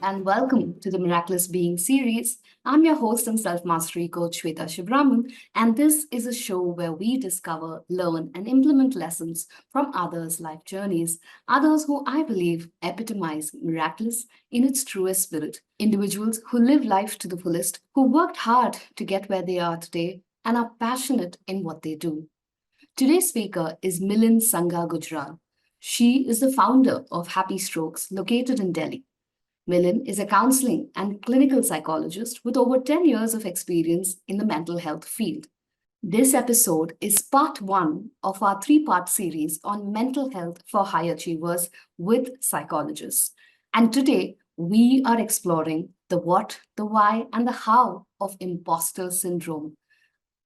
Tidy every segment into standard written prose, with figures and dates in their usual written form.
and welcome to the Meraklis Being series. I'm your host and self mastery coach, Shweta Shibraman, and this is a show where we discover, learn, and implement lessons from others' life journeys, others who I believe epitomize miraculous in its truest spirit. Individuals who live life to the fullest, who worked hard to get where they are today, and are passionate in what they do. Today's speaker is Millin Sangha Gujral. She is the founder of Happy Strokes, located in Delhi. Millin is a counseling and clinical psychologist with over 10 years of experience in the mental health field. This episode is part one of our three-part series on mental health for high achievers with psychologists. And today, we are exploring the what, the why, and the how of imposter syndrome.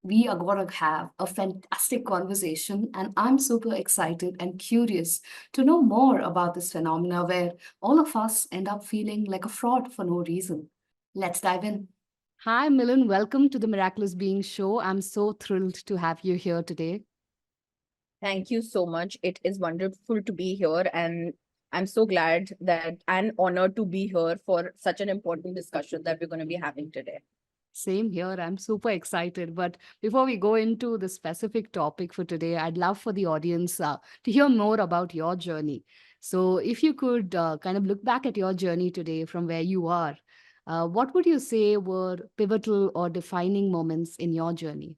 We are going to have a fantastic conversation, and I'm super excited and curious to know more about this phenomena where all of us end up feeling like a fraud for no reason. Let's dive in. Hi, Millin. Welcome to the Miraculous Being Show. I'm so thrilled to have you here today. Thank you so much. It is wonderful to be here, and I'm so glad that and honored to be here for such an important discussion that we're going to be having today. Same here. I'm super excited. But before we go into the specific topic for today, I'd love for the audience to hear more about your journey. So, if you could kind of look back at your journey today from where you are, what would you say were pivotal or defining moments in your journey?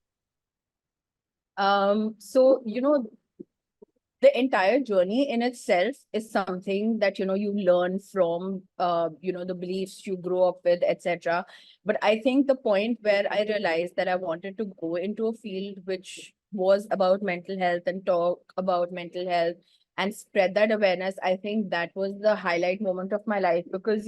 So the entire journey in itself is something that you learn from the beliefs you grow up with, etc. But I think the point where I realized that I wanted to go into a field which was about mental health and talk about mental health and spread that awareness, I think that was the highlight moment of my life. Because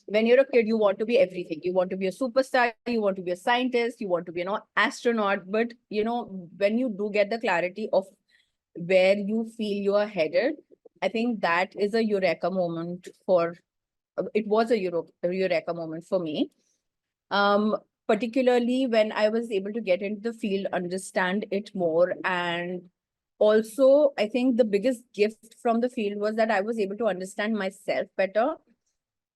when you're a kid, you want to be everything. You want to be a superstar, you want to be a scientist, you want to be an astronaut. But when you do get the clarity of where you feel you are headed, I think that is a eureka moment for it was a eureka moment for me. Um, Particularly when I was able to get into the field, understand it more, and also I think the biggest gift from the field was that I was able to understand myself better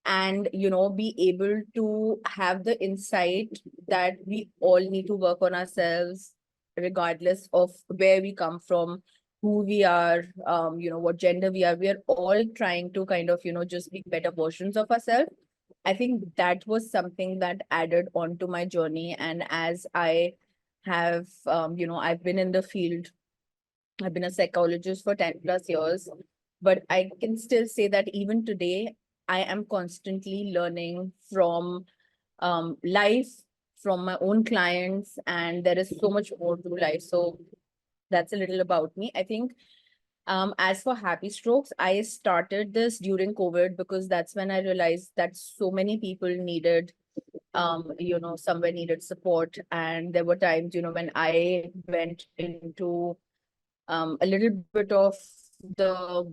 and be able to have the insight that we all need to work on ourselves regardless of where we come from, who we are, what gender we are. We are all trying to kind of just be better versions of ourselves. I think that was something that added on to my journey. And as I have I've been in the field, I've been a psychologist for 10 plus years, but I can still say that even today, I am constantly learning from life, from my own clients, and there is so much more to life. So that's a little about me. I think as for Happy Strokes, I started this during COVID because that's when I realized that so many people needed somewhere needed support. And there were times, when I went into a little bit of the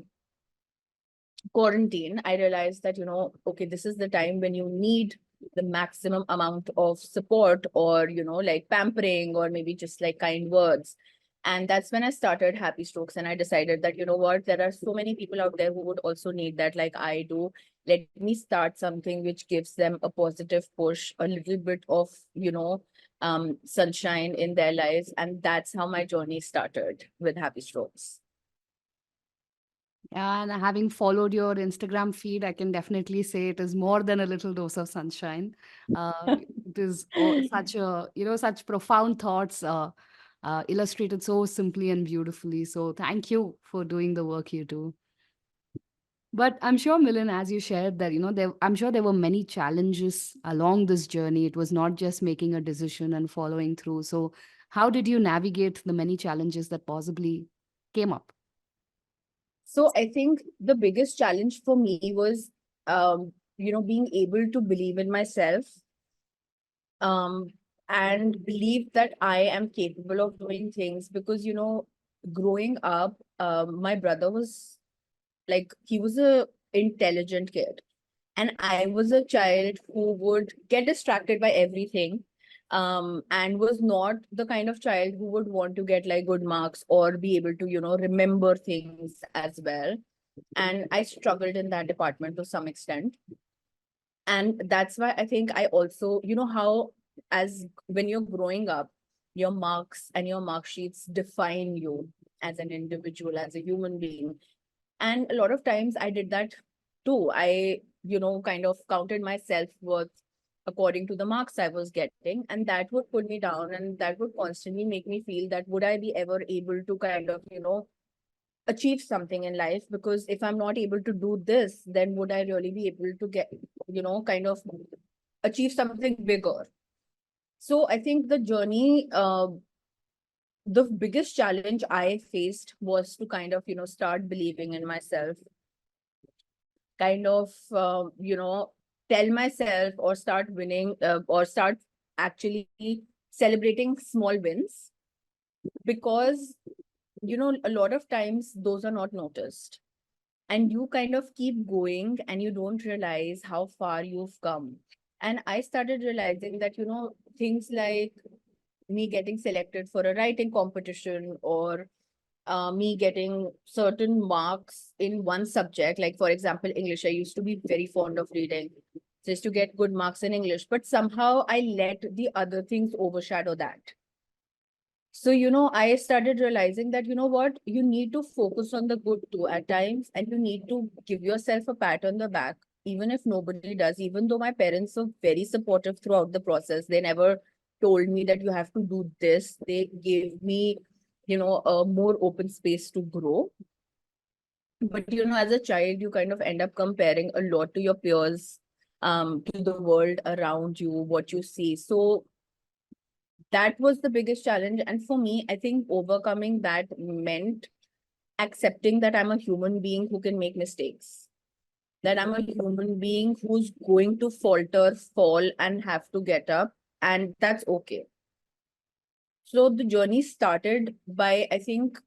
quarantine, I realized that, okay, this is the time when you need the maximum amount of support or, like pampering or maybe just like kind words. And that's when I started Happy Strokes. And I decided that, there are so many people out there who would also need that, like I do. Let me start something which gives them a positive push, a little bit of, sunshine in their lives. And that's how my journey started with Happy Strokes. And having followed your Instagram feed, I can definitely say it is more than a little dose of sunshine. It is such profound thoughts illustrated so simply and beautifully. So thank you for doing the work you do. But I'm sure, Millin, as you shared that, I'm sure there were many challenges along this journey. It was not just making a decision and following through. So how did you navigate the many challenges that possibly came up? So I think the biggest challenge for me was, being able to believe in myself, um, and believe that I am capable of doing things. Because, growing up, my brother was like, he was a intelligent kid. And I was a child who would get distracted by everything, and was not the kind of child who would want to get like good marks or be able to remember things as well. And I struggled in that department to some extent. And that's why I think I also, how as when you're growing up, your marks and your mark sheets define you as an individual, as a human being. And a lot of times I did that too. I, kind of counted my self-worth according to the marks I was getting, and that would put me down, and that would constantly make me feel that would I be ever able to kind of, achieve something in life? Because if I'm not able to do this, then would I really be able to get, kind of achieve something bigger? So I think the journey, the biggest challenge I faced was to kind of, start believing in myself, kind of, tell myself, or start winning, or start actually celebrating small wins. Because, a lot of times those are not noticed, and you kind of keep going and you don't realize how far you've come. And I started realizing that, things like me getting selected for a writing competition, or me getting certain marks in one subject, like for example English. I used to be very fond of reading, so I used to get good marks in English, but somehow I let the other things overshadow that. So, I started realizing that, what, you need to focus on the good too at times, and you need to give yourself a pat on the back, even if nobody does. Even though my parents were very supportive throughout the process, they never told me that you have to do this. They gave me, a more open space to grow. But, as a child, you kind of end up comparing a lot to your peers, to the world around you, what you see. So, that was the biggest challenge. And for me, I think overcoming that meant accepting that I'm a human being who can make mistakes, that I'm a human being who's going to falter, fall, and have to get up. And that's okay. So the journey started by, I think,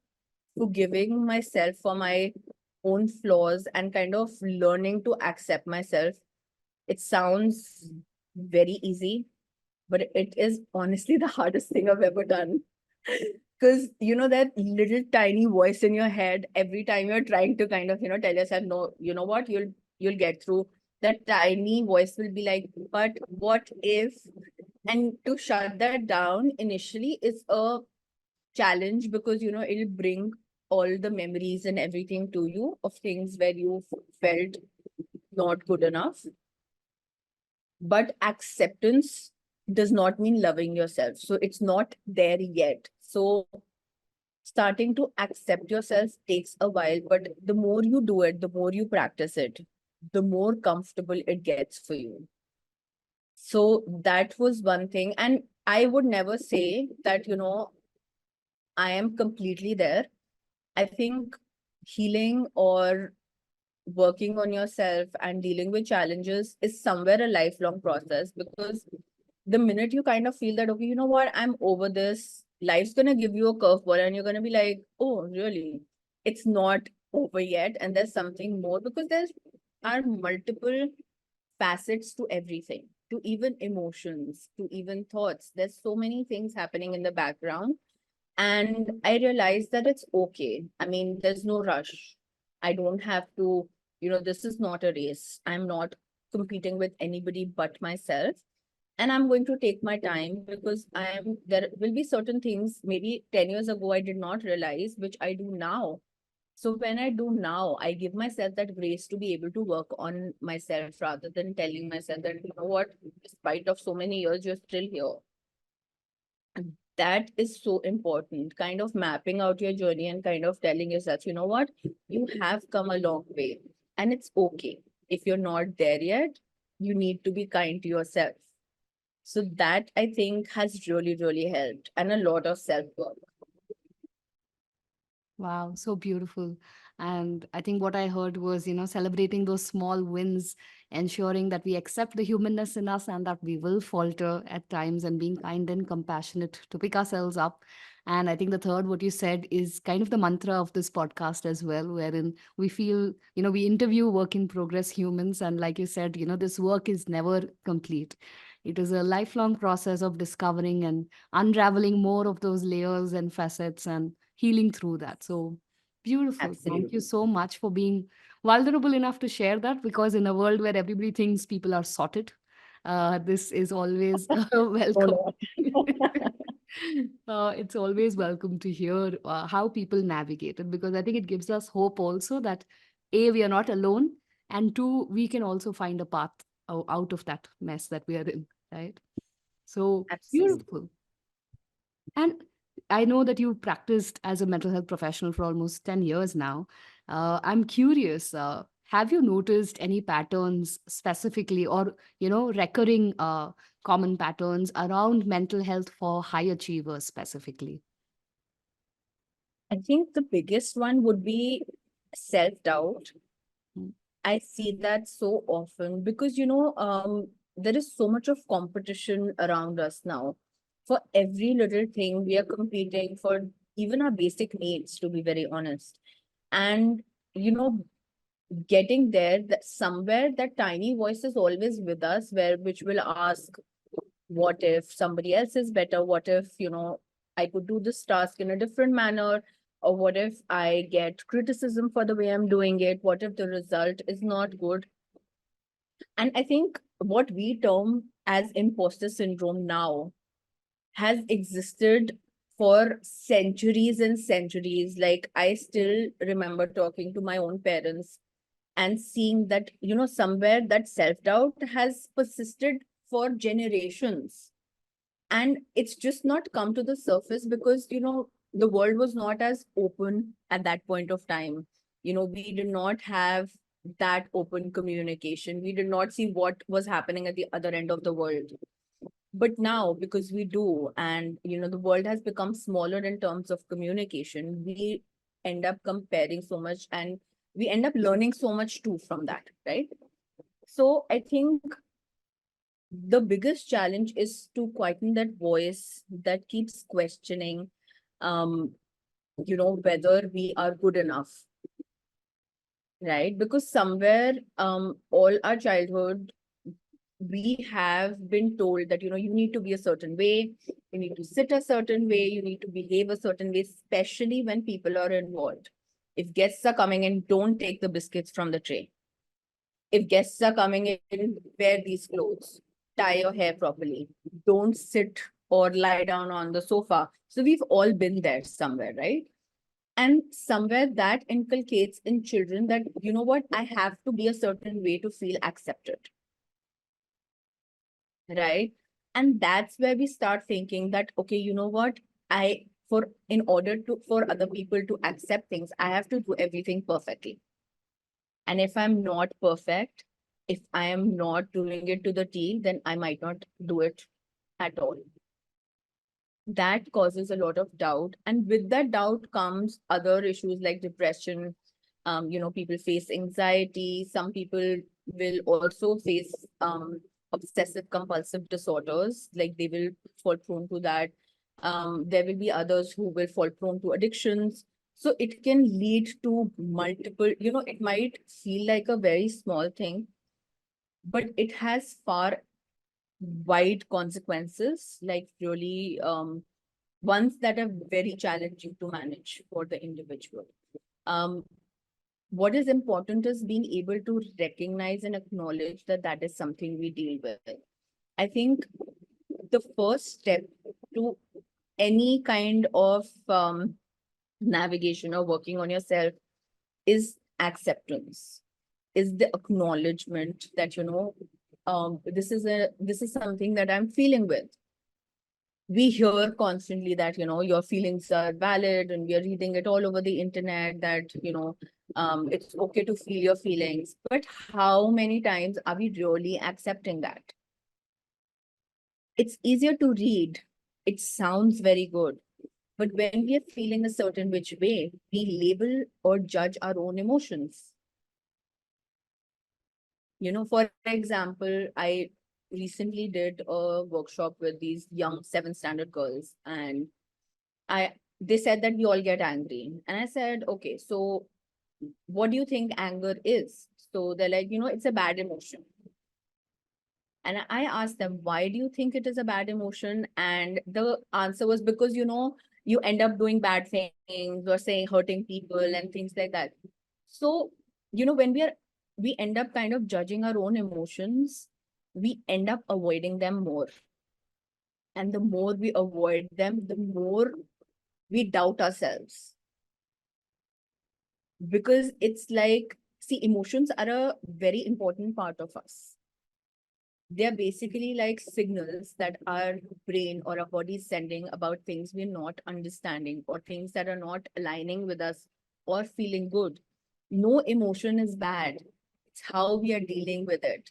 forgiving myself for my own flaws and kind of learning to accept myself. It sounds very easy, but it is honestly the hardest thing I've ever done. Because that little tiny voice in your head every time you're trying to kind of, tell yourself, no, you know what, you'll get through. That tiny voice will be like, but what if? And to shut that down initially is a challenge, because it'll bring all the memories and everything to you of things where you felt not good enough. But acceptance does not mean loving yourself. So it's not there yet. So starting to accept yourself takes a while, but the more you do it, the more you practice it, the more comfortable it gets for you. So that was one thing. And I would never say that, I am completely there. I think healing or working on yourself and dealing with challenges is somewhere a lifelong process. Because the minute you kind of feel that, okay, you know what, I'm over this, life's going to give you a curveball and you're going to be like, oh, really? It's not over yet. And there's something more, because there's are multiple facets to everything, to even emotions, to even thoughts. There's so many things happening in the background. And I realized that it's okay. I mean, there's no rush. I don't have to, this is not a race. I'm not competing with anybody but myself. And I'm going to take my time, because there will be certain things maybe 10 years ago I did not realize, which I do now. So when I do now, I give myself that grace to be able to work on myself, rather than telling myself that, you know what, despite of so many years, you're still here. That is so important, kind of mapping out your journey and kind of telling yourself, you know what, you have come a long way, and it's okay. If you're not there yet, you need to be kind to yourself. So that I think has really, really helped, and a lot of self-work. Wow, so beautiful. And I think what I heard was, celebrating those small wins, ensuring that we accept the humanness in us and that we will falter at times, and being kind and compassionate to pick ourselves up. And I think the third, what you said, is kind of the mantra of this podcast as well, wherein we feel, we interview work in progress humans. And like you said, this work is never complete. It is a lifelong process of discovering and unraveling more of those layers and facets and healing through that. So Beautiful. Thank you Absolutely. so much for being vulnerable enough to share that, because in a world where everybody thinks people are sorted, this is always Oh welcome. no. It's always welcome to hear how people navigate it, because I think it gives us hope also that A, we are not alone, and two, we can also find a path out of that mess that we are in, right? So Absolutely. beautiful. And I know that you've practiced as a mental health professional for almost 10 years now. I'm curious, have you noticed any patterns specifically, or, recurring common patterns around mental health for high achievers specifically? I think the biggest one would be self-doubt. Mm. I see that so often because, there is so much of competition around us now. For every little thing, we are competing for even our basic needs, to be very honest. And, you know, getting there, that somewhere that tiny voice is always with us, which will ask, what if somebody else is better? What if, I could do this task in a different manner? Or what if I get criticism for the way I'm doing it? What if the result is not good? And I think what we term as imposter syndrome now has existed for centuries and centuries. Like, I still remember talking to my own parents and seeing that, somewhere that self doubt has persisted for generations. And it's just not come to the surface because, the world was not as open at that point of time. We did not have that open communication. We did not see what was happening at the other end of the world. But now, because we do, and the world has become smaller in terms of communication, we end up comparing so much, and we end up learning so much too from that, right? So I think the biggest challenge is to quieten that voice that keeps questioning, um whether we are good enough, right? Because somewhere, all our childhood, we have been told that, you need to be a certain way, you need to sit a certain way, you need to behave a certain way, especially when people are involved. If guests are coming in, don't take the biscuits from the tray. If guests are coming in, wear these clothes, tie your hair properly, don't sit or lie down on the sofa. So we've all been there somewhere, right? And somewhere that inculcates in children that, what, I have to be a certain way to feel accepted, right? And that's where we start thinking that, okay, what, I for in order to for other people to accept things, I have to do everything perfectly. And if I'm not perfect, if I am not doing it to the T, then I might not do it at all. That causes a lot of doubt. And with that doubt comes other issues like depression. People face anxiety. Some people will also face obsessive compulsive disorders, like they will fall prone to that. There will be others who will fall prone to addictions. So it can lead to multiple, it might feel like a very small thing, but it has far wide consequences, like really ones that are very challenging to manage for the individual. Um, what is important is being able to recognize and acknowledge that that is something we deal with. I think the first step to any kind of navigation or working on yourself is acceptance, is the acknowledgement that, this is something that I'm feeling with. We hear constantly that, your feelings are valid, and we are reading it all over the internet that, it's okay to feel your feelings. But how many times are we really accepting that? It's easier to read, it sounds very good, but when we are feeling a certain which way, we label or judge our own emotions. For example, I recently did a workshop with these young 7th standard girls, and I they said that we all get angry. And I said, okay, so what do you think anger is? So they're like, it's a bad emotion. And I asked them, why do you think it is a bad emotion? And the answer was because, you end up doing bad things or saying hurting people and things like that. So, when we end up kind of judging our own emotions, we end up avoiding them more. And the more we avoid them, the more we doubt ourselves. Because it's like, see, emotions are a very important part of us. They're basically like signals that our brain or our body is sending about things we're not understanding or things that are not aligning with us or feeling good. No emotion is bad. It's how we are dealing with it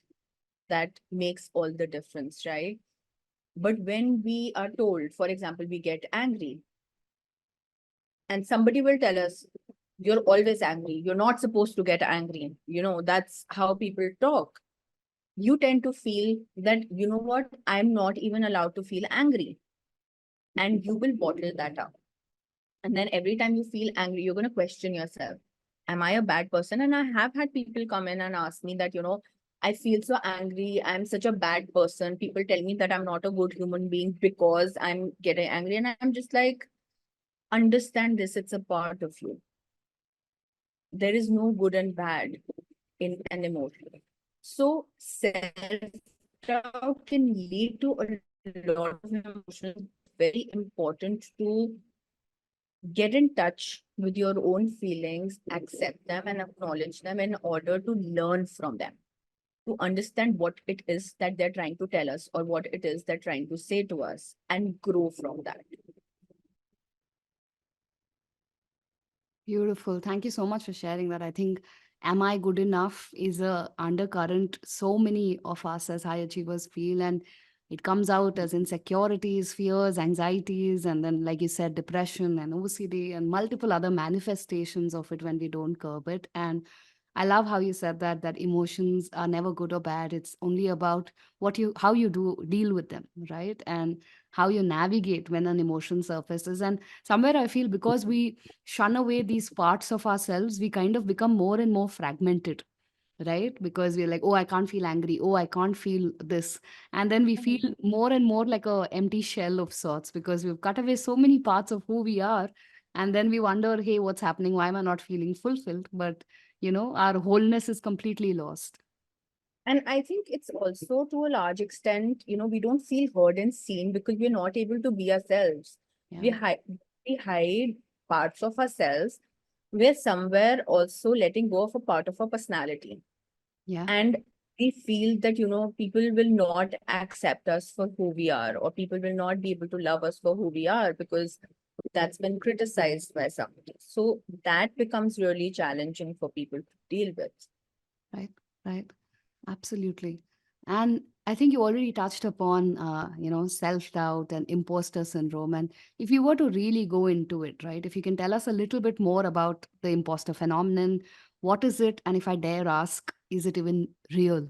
that makes all the difference, right? But when we are told, for example, we get angry and somebody will tell us, you're always angry. You're not supposed to get angry. That's how people talk. You tend to feel that, you know what, I'm not even allowed to feel angry. And you will bottle that up. And then every time you feel angry, you're going to question yourself. Am I a bad person? And I have had people come in and ask me that, I feel so angry. I'm such a bad person. People tell me that I'm not a good human being because I'm getting angry. And I'm just like, understand this. It's a part of you. There is no good and bad in an emotion. So self-doubt can lead to a lot of emotions. Very important to get in touch with your own feelings, accept them and acknowledge them in order to learn from them, to understand what it is that they're trying to tell us or what it is they're trying to say to us and grow from that. Beautiful. Thank you so much for sharing that. I think am I good enough is a undercurrent so many of us as high achievers feel, and it comes out as insecurities, fears, anxieties, and then like you said, depression and OCD and multiple other manifestations of it when we don't curb it. And I love how you said that emotions are never good or bad. It's only about what you how you do deal with them, right? And how you navigate when an emotion surfaces. And somewhere I feel because we shun away these parts of ourselves, we kind of become more and more fragmented, right? Because we're like, oh, I can't feel angry. Oh, I can't feel this. And then we feel more and more like a empty shell of sorts because we've cut away so many parts of who we are. And then we wonder, hey, what's happening? Why am I not feeling fulfilled? But, our wholeness is completely lost. And I think it's also to a large extent, we don't feel heard and seen because we're not able to be ourselves. We Yeah. hide, we hide parts of ourselves. We're somewhere also letting go of a part of our personality. Yeah. And we feel that, people will not accept us for who we are, or people will not be able to love us for who we are because that's been criticized by somebody. So that becomes really challenging for people to deal with. Right. Right. Absolutely. And I think you already touched upon, self-doubt and imposter syndrome. And if you were to really go into it, right, if you can tell us a little bit more about the imposter phenomenon, what is it? And if I dare ask, is it even real?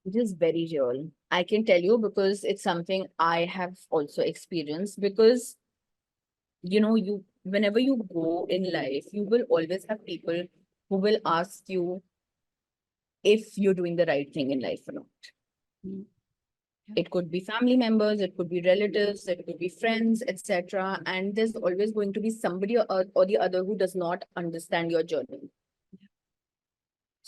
It is very real. I can tell you because it's something I have also experienced. Because, you whenever you go in life, you will always have people who will ask you if you're doing the right thing in life or not. Mm. Yeah. It could be family members, it could be relatives, it could be friends, etc. And there's always going to be somebody or the other who does not understand your journey.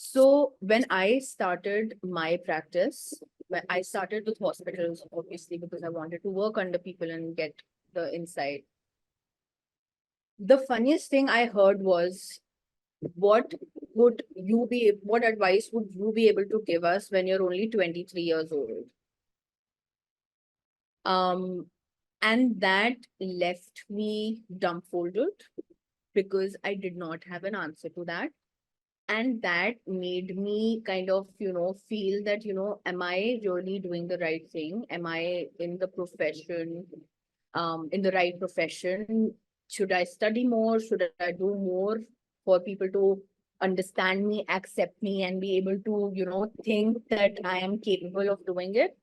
So when I started my practice, when I started with hospitals, obviously, because I wanted to work under people and get the insight. The funniest thing I heard was, what advice would you be able to give us when you're only 23 years old? Um, and that left me dumbfolded because I did not have an answer to that. And that made me kind of, feel that, am I really doing the right thing? Am I in the profession, in the right profession? Should I study more? Should I do more for people to understand me, accept me, and be able to, think that I am capable of doing it?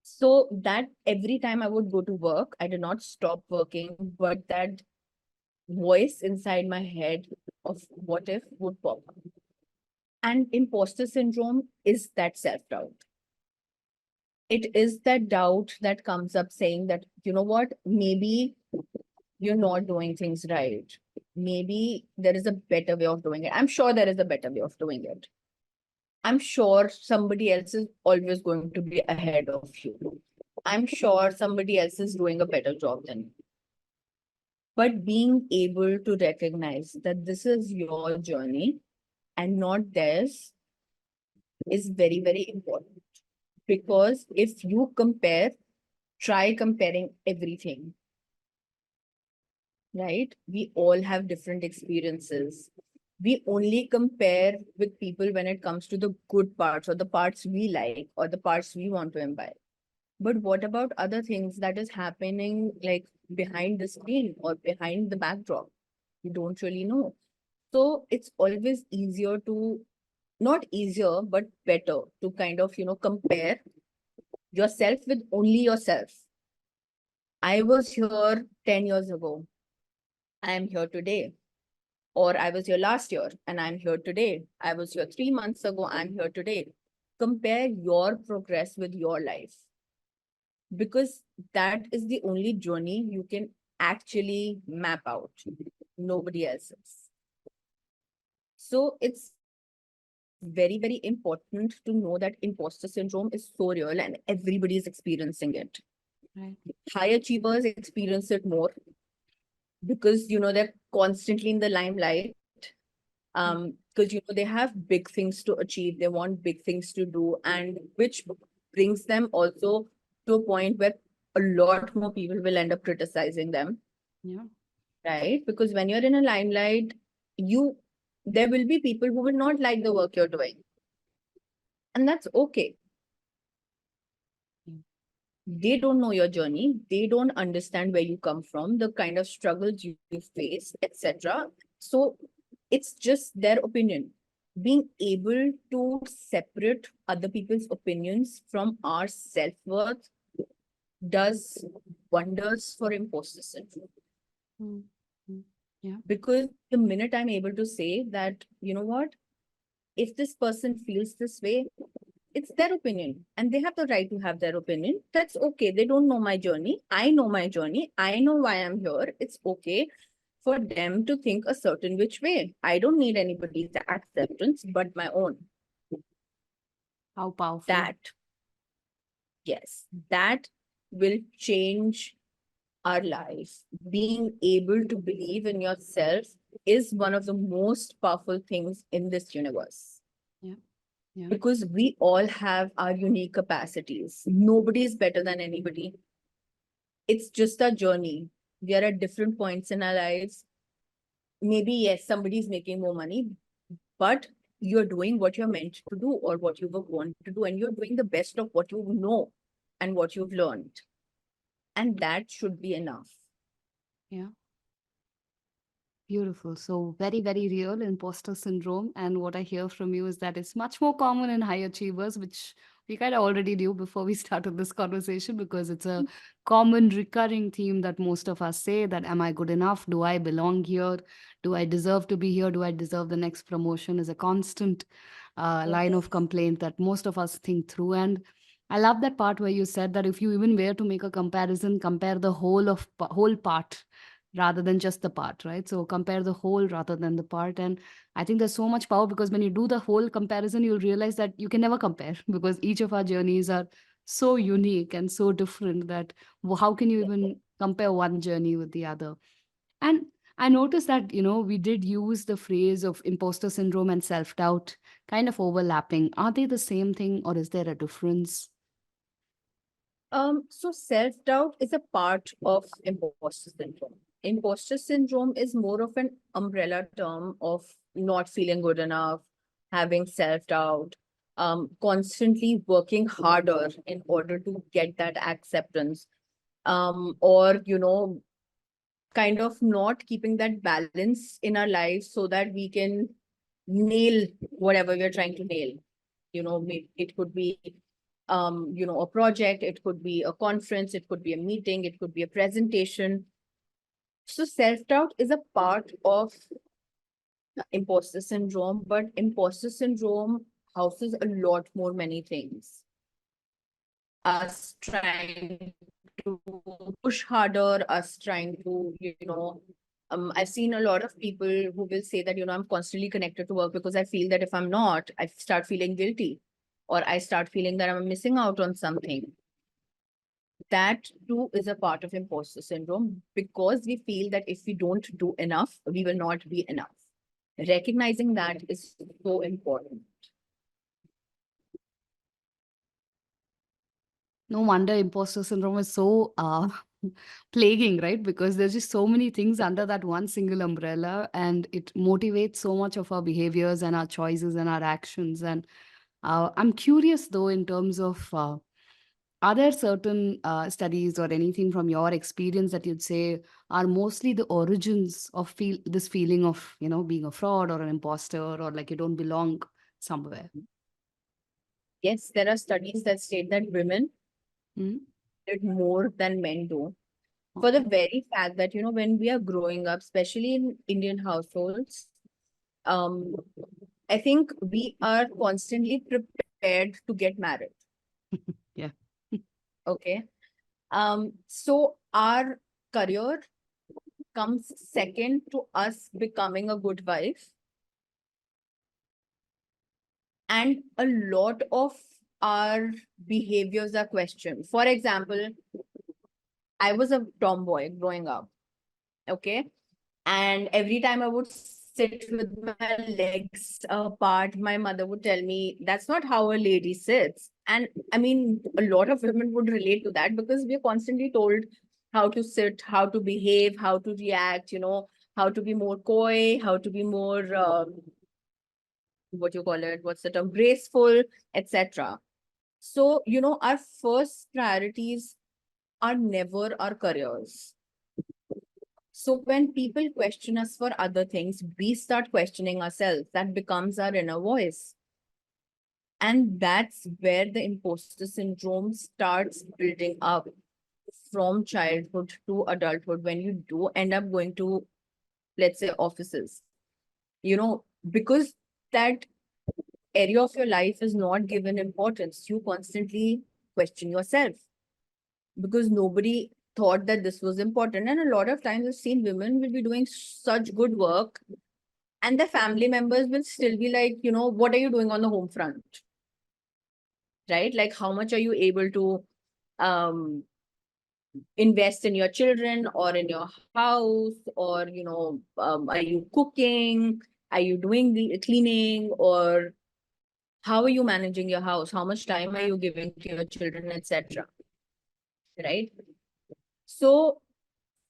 So that every time I would go to work, I did not stop working, but that voice inside my head of what if would pop up. And imposter syndrome is that self doubt. it is that doubt that comes up saying that, you know what, maybe you're not doing things right. Maybe there is a better way of doing it. I'm sure there is a better way of doing it. I'm sure somebody else is always going to be ahead of you. I'm sure somebody else is doing a better job than you. But being able to recognize that this is your journey and not theirs is very, very important. Because if you compare, try comparing everything, right? We all have different experiences. We only compare with people when it comes to the good parts or the parts we like or the parts we want to imbibe. But what about other things that is happening like behind the screen or behind the backdrop? You don't really know. So it's always easier to, not easier, but better to kind of, compare yourself with only yourself. I was here 10 years ago. I am here today. Or I was here last year and I'm here today. I was here 3 months ago. I'm here today. Compare your progress with your life, because that is the only journey you can actually map out. Nobody else's. So it's very, very important to know that imposter syndrome is so real and everybody is experiencing it. Right. High achievers experience it more because they're constantly in the limelight. Because they have big things to achieve, they want big things to do, and which brings them also to a point where a lot more people will end up criticizing them, Yeah. right? Because when you're in a limelight, you there will be people who will not like the work you're doing, and that's okay. Mm. They don't know your journey, they don't understand where you come from, the kind of struggles you face, etc. So it's just their opinion. Being able to separate other people's opinions from our self-worth does wonders for imposter syndrome. Mm. Mm. Yeah. Because the minute I'm able to say that, you know what, if this person feels this way, it's their opinion and they have the right to have their opinion. That's okay. They don't know my journey. I know my journey. I know why I'm here. It's okay for them to think a certain which way. I don't need anybody's acceptance but my own. How powerful. That, yes, that will change our life. Being able to believe in yourself is one of the most powerful things in this universe. Yeah. Yeah. Because we all have our unique capacities. Nobody is better than anybody. It's just a journey. We are at different points in our lives. Maybe, yes, somebody's making more money, but you're doing what you're meant to do or what you were born to do, and you're doing the best of what you know and what you've learned. And that should be enough. Yeah. Beautiful. So very, very real imposter syndrome. And what I hear from you is that it's much more common in high achievers, which we kind of already knew before we started this conversation, because it's a common recurring theme that most of us say that, am I good enough? Do I belong here? Do I deserve to be here? Do I deserve the next promotion? Is a constant line of Yes. complaint that most of us think through. And I love that part where you said that if you even were to make a comparison, compare the whole part rather than just the part, right? So compare the whole rather than the part. And I think there's so much power, because when you do the whole comparison, you'll realize that you can never compare because each of our journeys are so unique and so different that how can you even compare one journey with the other? And I noticed that, we did use the phrase of imposter syndrome and self doubt kind of overlapping. Are they the same thing or is there a difference? So self-doubt is a part of imposter syndrome. Imposter syndrome is more of an umbrella term of not feeling good enough, having self-doubt, constantly working harder in order to get that acceptance, or kind of not keeping that balance in our lives so that we can nail whatever we're trying to nail. It could be a project, it could be a conference, it could be a meeting, it could be a presentation. So self-doubt is a part of imposter syndrome, but imposter syndrome houses a lot more many things. us trying to push harder, us trying to, I've seen a lot of people who will say that, I'm constantly connected to work because I feel that if I'm not, I start feeling guilty or I start feeling that I'm missing out on something. That too is a part of imposter syndrome because we feel that if we don't do enough, we will not be enough. Recognizing that is so important. No wonder imposter syndrome is so plaguing, right? Because there's just so many things under that one single umbrella, and it motivates so much of our behaviors and our choices and our actions. And I'm curious, though, in terms of are there certain studies or anything from your experience that you'd say are mostly the origins of this feeling of, being a fraud or an imposter or like you don't belong somewhere? Yes, there are studies that state that women Hmm? did more than men do. For the Okay. very fact that, when we are growing up, especially in Indian households, um, I think we are constantly prepared to get married. Yeah. Okay. So our career comes second to us becoming a good wife. And a lot of our behaviors are questioned. For example, I was a tomboy growing up. Okay. And every time I would sit with my legs apart, my mother would tell me, that's not how a lady sits. And I mean, a lot of women would relate to that because we're constantly told how to sit, how to behave, how to react, how to be more coy, how to be more, what you call it, what's the term, graceful, etc. So, our first priorities are never our careers. So when people question us for other things, we start questioning ourselves. That becomes our inner voice. And that's where the imposter syndrome starts building up from childhood to adulthood. When you do end up going to, let's say, offices, because that area of your life is not given importance, you constantly question yourself because nobody thought that this was important. And a lot of times I've seen women will be doing such good work and the family members will still be like, what are you doing on the home front? Right? Like, how much are you able to um, invest in your children or in your house? Or, are you cooking? Are you doing the cleaning? Or how are you managing your house? How much time are you giving to your children, etc.? Right? So,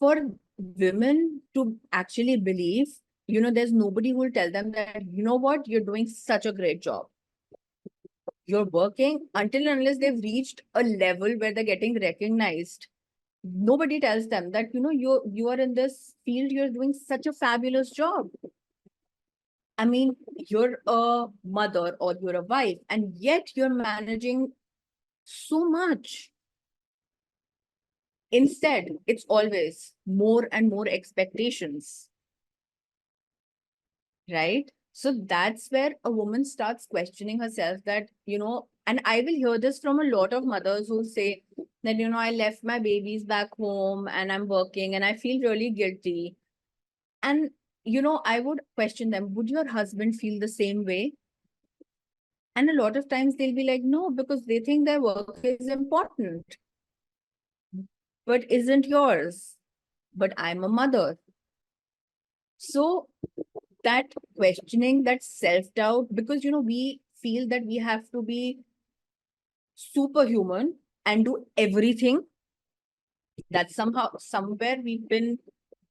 for women to actually believe, there's nobody who will tell them that, what, you're doing such a great job. You're working until and unless they've reached a level where they're getting recognized. Nobody tells them that, you are in this field, you're doing such a fabulous job. I mean, you're a mother or you're a wife, and yet you're managing so much. Instead, it's always more and more expectations, right? So that's where a woman starts questioning herself that, and I will hear this from a lot of mothers who say that, I left my babies back home and I'm working and I feel really guilty. And, I would question them, would your husband feel the same way? And a lot of times they'll be like, no, because they think their work is important, but isn't yours. But I'm a mother. So that questioning, that self-doubt, because we feel that we have to be superhuman and do everything, that somehow somewhere we've been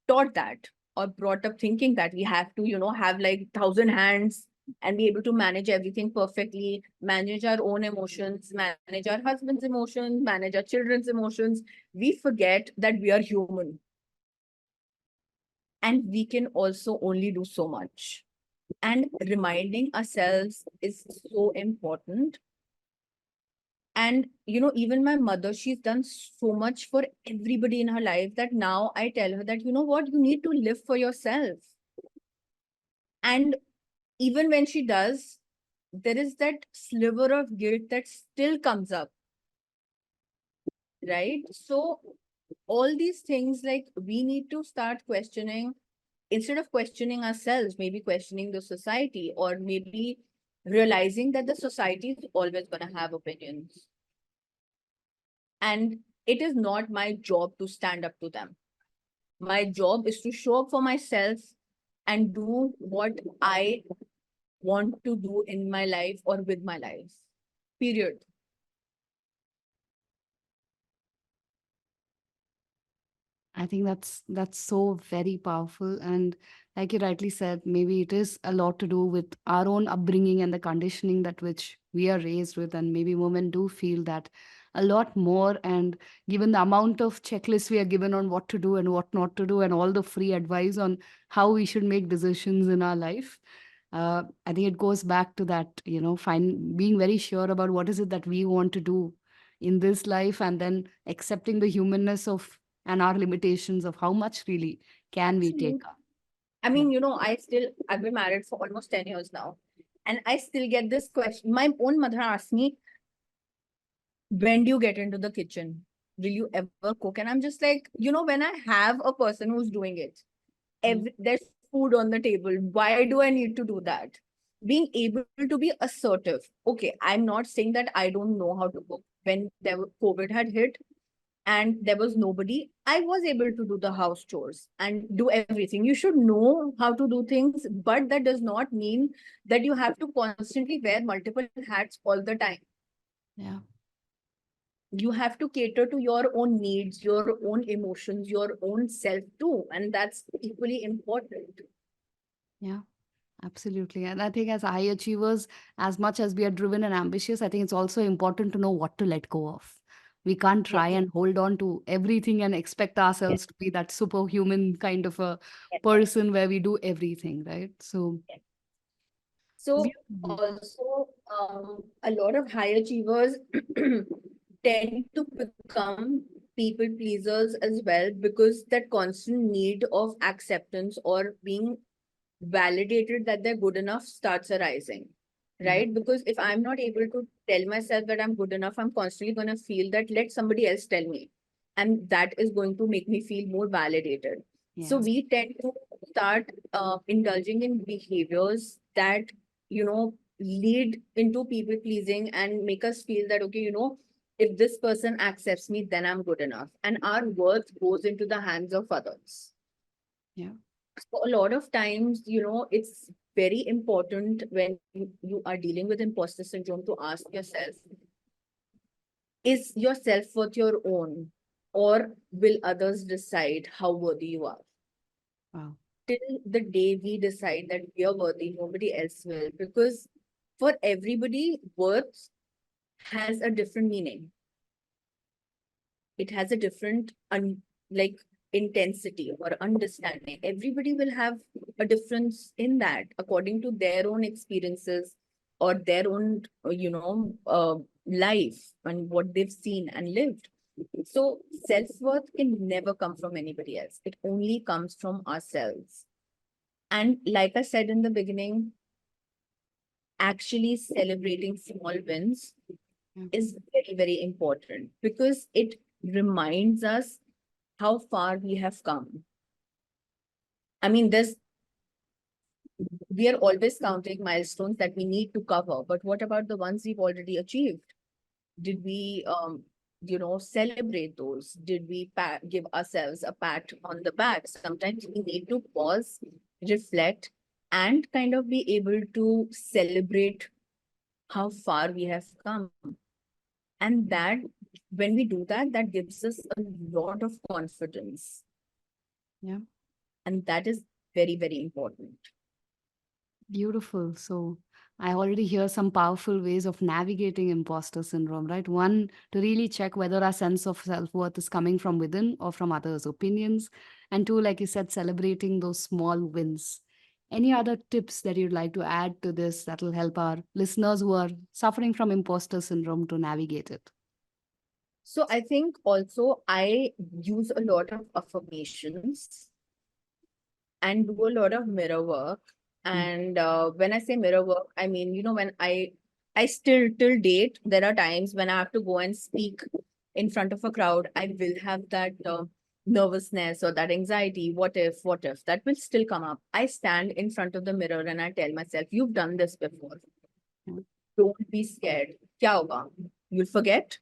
taught that or brought up thinking that we have to have like 1,000 hands and be able to manage everything perfectly, manage our own emotions, manage our husband's emotions, manage our children's emotions. We forget that we are human and we can also only do so much. And reminding ourselves is so important. And even my mother, she's done so much for everybody in her life that now I tell her that, what, you need to live for yourself. And even when she does, there is that sliver of guilt that still comes up. right? So all these things, like, we need to start questioning, instead of questioning ourselves, maybe questioning the society, or maybe realizing that the society is always going to have opinions, and it is not my job to stand up to them. My job is to show up for myself and do what I want to do in my life or with my life. Period. I think that's so very powerful. And like you rightly said, maybe it is a lot to do with our own upbringing and the conditioning that which we are raised with. And maybe women do feel that a lot more. And given the amount of checklists we are given on what to do and what not to do, and all the free advice on how we should make decisions in our life, I think it goes back to that, being very sure about what is it that we want to do in this life, and then accepting the humanness of and our limitations of how much really can we take Absolutely. up. I Yeah. mean, I've been married for almost 10 years now. And I still get this question. My own mother asked me, when do you get into the kitchen? Will you ever cook? And I'm just like, when I have a person who's doing it, Yeah. there's food on the table. Why do I need to do that? Being able to be assertive. Okay, I'm not saying that I don't know how to cook. When COVID had hit and there was nobody, I was able to do the house chores and do everything. You should know how to do things, but that does not mean that you have to constantly wear multiple hats all the time. Yeah. You have to cater to your own needs, your own emotions, your own self too. And that's equally important. Yeah. Absolutely. And I think as high achievers, as much as we are driven and ambitious, I think it's also important to know what to let go of. We can't Yes, try and hold on to everything and expect yes, ourselves to be that superhuman kind of a yes, person where we do everything, right? So, yes. So beautiful. also, a lot of high achievers tend to become people pleasers as well, because that constant need of acceptance or being validated that they're good enough starts arising, Yeah. right? Because if I'm not able to tell myself that I'm good enough, I'm constantly going to feel that let somebody else tell me. And that is going to make me feel more validated. So Yeah. we tend to start indulging in behaviors that, lead into people pleasing and make us feel that, okay, if this person accepts me, then I'm good enough. And our worth goes into the hands of others. Yeah. So a lot of times, it's very important when you are dealing with imposter syndrome to ask yourself, is your self-worth your own? Or will others decide how worthy you are? Wow. Till the day we decide that we are worthy, nobody else will. Because for everybody, worth has a different meaning. It has a different like intensity or understanding. Everybody will have a difference in that according to their own experiences or their own life and what they've seen and lived. So self-worth can never come from anybody else. It only comes from ourselves. And like I said in the beginning, actually celebrating small wins Yeah. is very, very important, because it reminds us how far we have come. I mean, we are always counting milestones that we need to cover, but what about the ones we've already achieved? Did we, celebrate those? Did we give ourselves a pat on the back? Sometimes we need to pause, reflect, and kind of be able to celebrate how far we have come. And that, when we do that, that gives us a lot of confidence. Yeah. And that is very, very important. Beautiful. So I already hear some powerful ways of navigating imposter syndrome, right? One, to really check whether our sense of self worth is coming from within or from others' opinions. And two, like you said, celebrating those small wins. Any other tips that you'd like to add to this that will help our listeners who are suffering from imposter syndrome to navigate it? So I think also I use a lot of affirmations and do a lot of mirror work. Mm. And when I say mirror work, I mean, when I still till date, there are times when I have to go and speak in front of a crowd, I will have that nervousness or that anxiety. What if? That will still come up. I stand in front of the mirror and I tell myself, you've done this before. Yeah. Don't be scared. Kya hoga? You'll forget.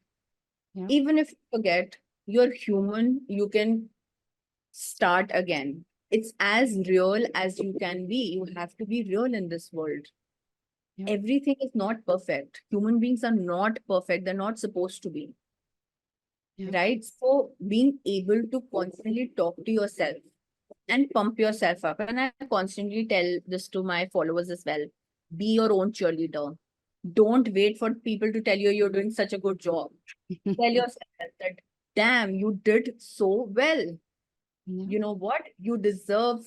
Yeah. Even if you forget, you're human. You can start again. It's as real as you can be. You have to be real in this world. Yeah. Everything is not perfect. Human beings are not perfect. They're not supposed to be. Yeah. Right? So being able to constantly talk to yourself and pump yourself up. And I constantly tell this to my followers as well. Be your own cheerleader. Don't wait for people to tell you you're doing such a good job. Tell yourself that, damn, you did so well. Yeah. You know what? You deserve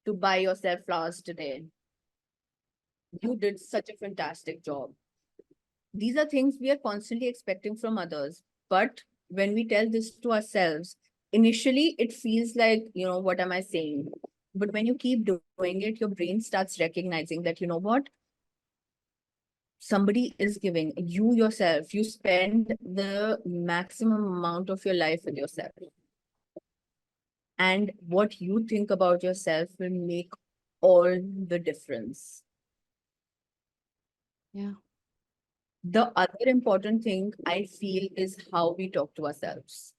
to buy yourself flowers today. You did such a fantastic job. These are things we are constantly expecting from others. But when we tell this to ourselves, initially it feels like, what am I saying? But when you keep doing it, your brain starts recognizing that, what? Somebody is giving you yourself, you spend the maximum amount of your life with yourself. And what you think about yourself will make all the difference. Yeah. The other important thing I feel is how we talk to ourselves.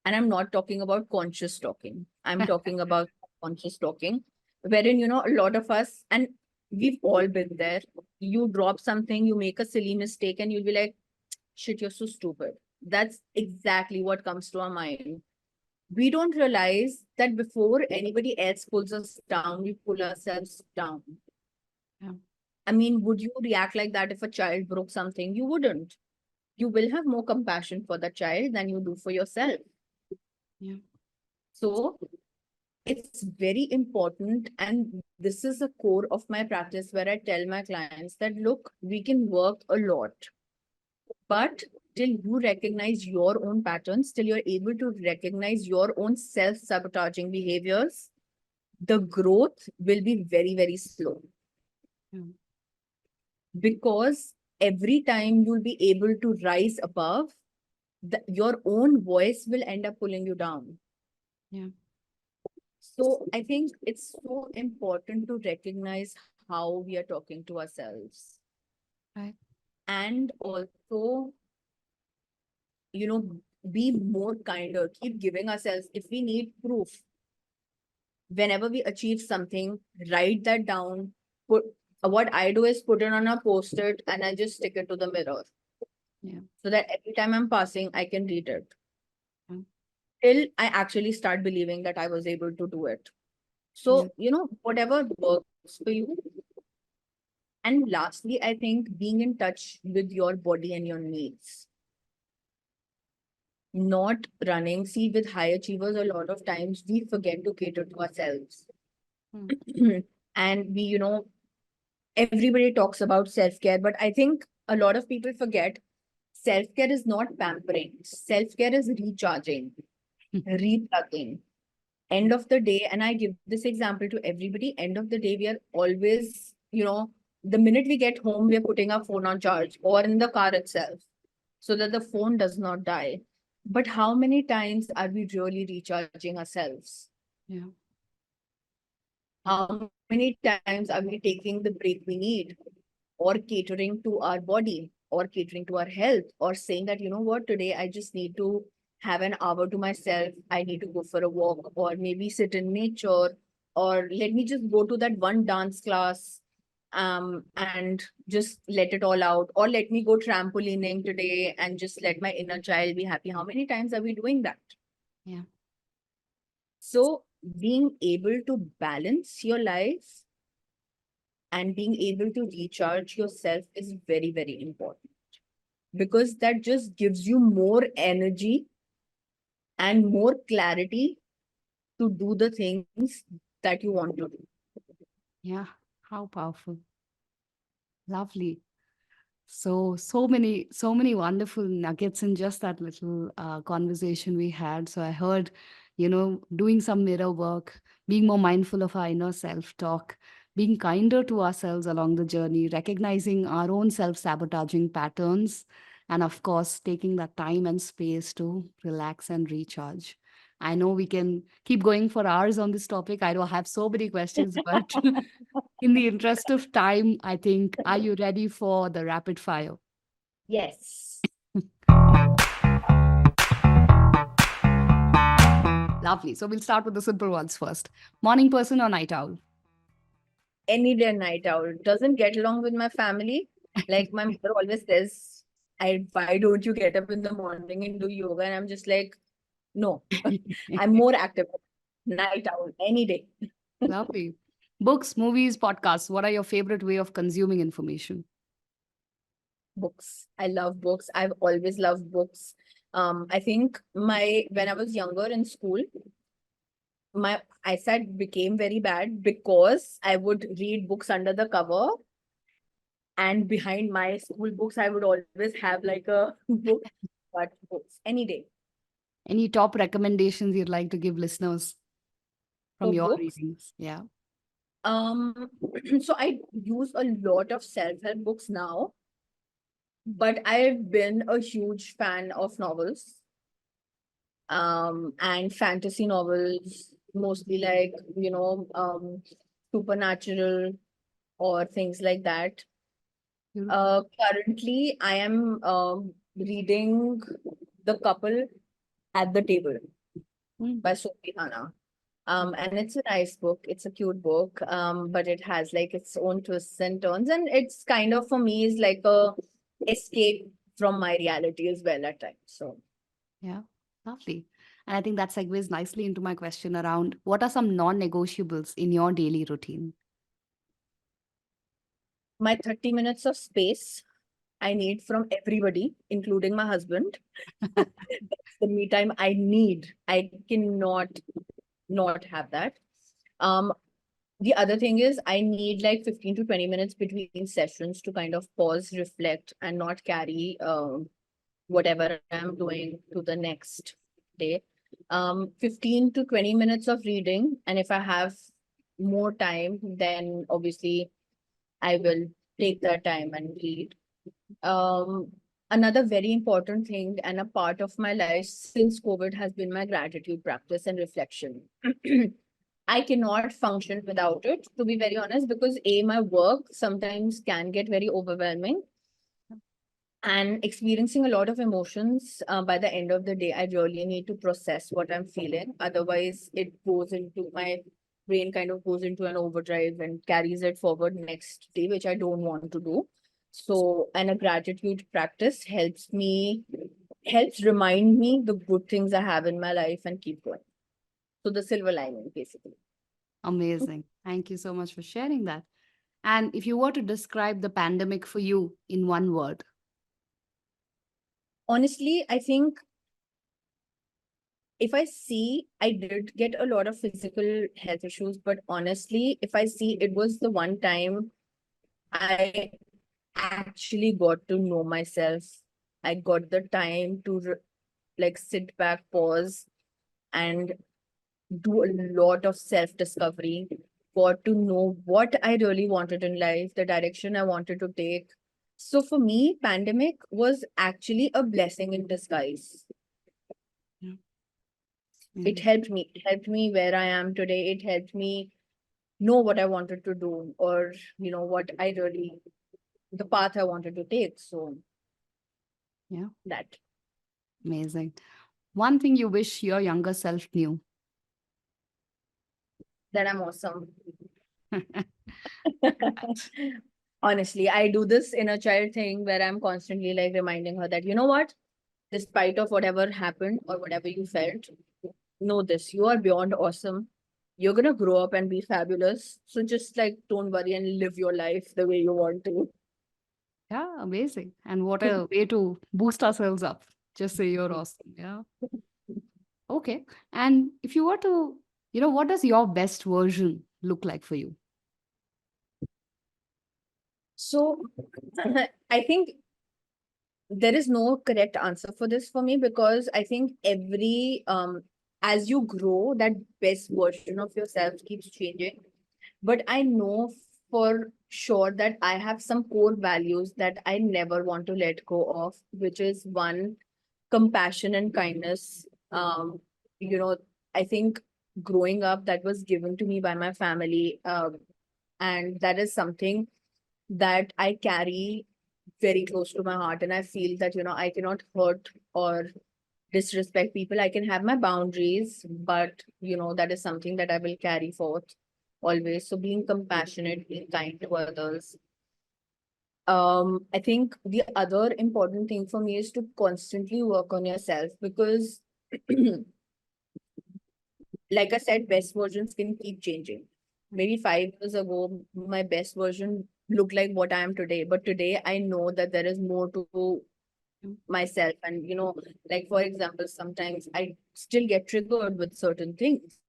And I'm not talking about conscious talking. I'm talking about conscious talking, wherein, a lot of us, and we've all been there. You drop something, you make a silly mistake, and you'll be like, shit, you're so stupid. That's exactly what comes to our mind. We don't realize that before anybody else pulls us down, we pull ourselves down. Yeah. I mean, would you react like that if a child broke something? You wouldn't. You will have more compassion for the child than you do for yourself. Yeah. So it's very important. And this is the core of my practice where I tell my clients that, look, we can work a lot, but till you recognize your own patterns, till you're able to recognize your own self-sabotaging behaviors, the growth will be very, very slow. Yeah. Because every time you'll be able to rise above, your own voice will end up pulling you down. Yeah. So I think it's so important to recognize how we are talking to ourselves. Right. And also, be more kinder, keep giving ourselves, if we need proof, whenever we achieve something, write that down. Put what I do is put it on a post-it and I just stick it to the mirror Yeah. so that every time I'm passing, I can read it. Yeah. Till I actually start believing that I was able to do it. Yeah. So, whatever works for you. And lastly, I think being in touch with your body and your needs. Not running. See, with high achievers, a lot of times we forget to cater to ourselves. Mm. And everybody talks about self-care, but I think a lot of people forget self-care is not pampering. Self-care is recharging, replugging. End of the day, and I give this example to everybody, end of the day, we are always, the minute we get home, we are putting our phone on charge or in the car itself so that the phone does not die. But how many times are we really recharging ourselves? Yeah. How many times are we taking the break we need, or catering to our body, or catering to our health, or saying that, what, today I just need to have an hour to myself. I need to go for a walk, or maybe sit in nature, or let me just go to that one dance class and just let it all out, or let me go trampolining today and just let my inner child be happy. How many times are we doing that? Yeah. So being able to balance your life and being able to recharge yourself is very, very important, because that just gives you more energy and more clarity to do the things that you want to do. Yeah. How powerful. Lovely. So many wonderful nuggets in just that little conversation we had. So I heard, doing some mirror work, being more mindful of our inner self-talk, being kinder to ourselves along the journey, recognizing our own self-sabotaging patterns, And of course, taking that time and space to relax and recharge. I know we can keep going for hours on this topic. I don't have so many questions, but in the interest of time, I think, are you ready for the rapid fire? Yes. Lovely. So we'll start with the simple ones first. Morning person or night owl? Any day night owl. Doesn't get along with my family. Like my mother always says, why don't you get up in the morning and do yoga? And I'm just like, no, I'm more active. Night owl, any day. Lovely. Books, movies, podcasts. What are your favorite way of consuming information? Books. I love books. I've always loved books. I think when I was younger in school, my eyesight became very bad because I would read books under the cover, and behind my school books, I would always have like a book, but books any day. Any top recommendations you'd like to give listeners from For your books, readings? Yeah. so I use a lot of self-help books now, but I've been a huge fan of novels, and fantasy novels, mostly like, supernatural or things like that. Beautiful. Currently, I am reading The Couple at the Table Mm. by Sophie Hannah. And it's a nice book. It's a cute book, but it has like its own twists and turns, and it's kind of for me is like a escape from my reality as well at times. So Yeah. Lovely. And I think that segues nicely into my question around what are some non negotiables in your daily routine? my 30 minutes of space I need from everybody, including my husband. That's the me time I need. I cannot not have that. Um, the other thing is I need like 15 to 20 minutes between sessions to kind of pause, reflect, and not carry whatever I'm doing to the next day. 15 to 20 minutes of reading. And if I have more time, then obviously I will take that time and read. Um, Another very important thing and a part of my life since COVID has been my gratitude practice and reflection. I cannot function without it, to be very honest, because my work sometimes can get very overwhelming and experiencing a lot of emotions. By the end of the day, I really need to process what I'm feeling. Otherwise, it goes into my brain, kind of goes into an overdrive and carries it forward next day, which I don't want to do. So, and a gratitude practice helps remind me the good things I have in my life and keep going. So the silver lining, basically. Amazing. Thank you so much for sharing that. And if you were to describe the pandemic for you in one word, Honestly, I think if I see, I did get a lot of physical health issues, but honestly, if I see, it was the one time I actually got to know myself. I got the time to like sit back, pause, and do a lot of self discovery. Got to know what I really wanted in life, the direction I wanted to take. So for me, pandemic was actually a blessing in disguise. yeah, It maybe. helped me. It helped me where I am today. It helped me know what I wanted to do, or what I really, the path I wanted to take. So Yeah, that amazing. One thing you wish your younger self knew. that I'm awesome. Honestly, I do this inner child thing where I'm constantly like reminding her that, you know what, despite of whatever happened or whatever you felt, know this, you are beyond awesome. You're gonna grow up and be fabulous. So just like don't worry and live your life the way you want to. Yeah, amazing. And what a way to boost ourselves up. Just say you're awesome. Yeah. Okay. And if you were to, what does your best version look like for you? So I think there is no correct answer for this for me, because I think every as you grow, that best version of yourself keeps changing. But I know for sure that I have some core values that I never want to let go of, which is one, compassion and kindness. You know, I think growing up, that was given to me by my family. And that is something that I carry very close to my heart. And I feel that, I cannot hurt or disrespect people. I can have my boundaries, but, that is something that I will carry forth always. So being compassionate, being kind to others. I think the other important thing for me is to constantly work on yourself because, like I said, best versions can keep changing. Maybe 5 years ago, my best version looked like what I am today. But today, I know that there is more to myself. And, like for example, sometimes I still get triggered with certain things.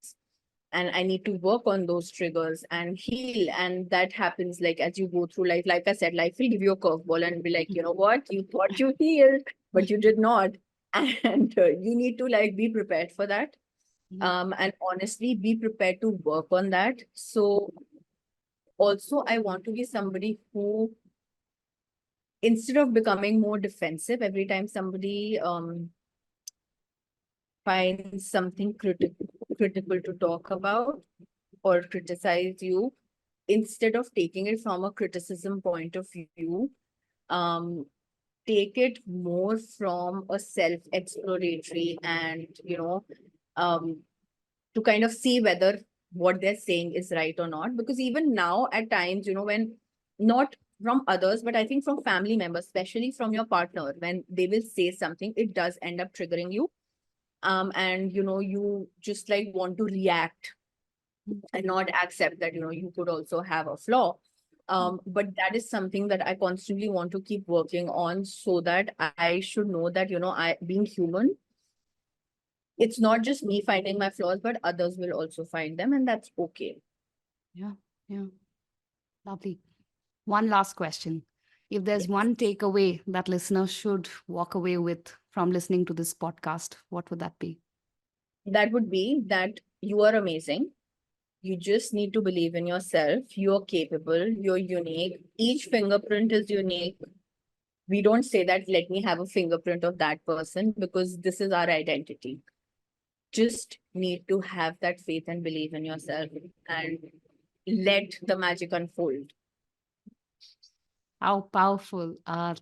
And I need to work on those triggers and heal. And that happens like as you go through life. Like I said, life will give you a curveball and be like, you know what? You thought you healed, but you did not. And you need to like be prepared for that. And honestly, be prepared to work on that. So also, I want to be somebody who, instead of becoming more defensive every time somebody finds something critical to talk about or criticize you, instead of taking it from a criticism point of view, um, take it more from a self-exploratory and, um, to kind of see whether what they're saying is right or not. Because even now, at times, when not from others, but I think from family members, especially from your partner, when they will say something, it does end up triggering you. And you just like want to react and not accept that you could also have a flaw. But that is something that I constantly want to keep working on, so that I should know that I, being human, it's not just me finding my flaws, but others will also find them, and that's okay. Yeah, yeah, lovely. One last question. If there's Yes. one takeaway that listeners should walk away with from listening to this podcast, what would that be? That would be that you are amazing. You just need to believe in yourself. You're capable, you're unique. Each fingerprint is unique. We don't say that, let me have a fingerprint of that person, because this is our identity. Just need to have that faith and believe in yourself and let the magic unfold. How powerful.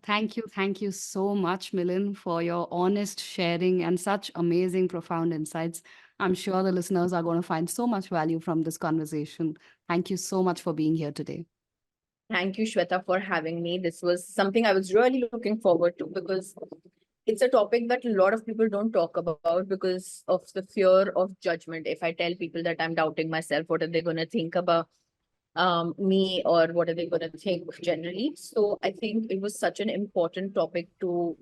Thank you so much, Millin, for your honest sharing and such amazing, profound insights. I'm sure the listeners are going to find so much value from this conversation. Thank you so much for being here today. Thank you, Shweta, for having me. This was something I was really looking forward to, because it's a topic that a lot of people don't talk about because of the fear of judgment. If I tell people that I'm doubting myself, what are they going to think about me, or what are they going to think generally? So I think it was such an important topic to,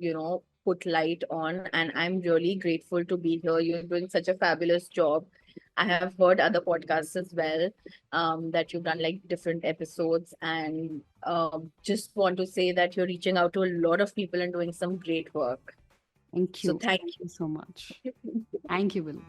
put light on. And I'm really grateful to be here. You're doing such a fabulous job. I have heard other podcasts as well, that you've done like different episodes, and just want to say that you're reaching out to a lot of people and doing some great work. Thank So you. thank Thank you so much. you. Thank you, Millin.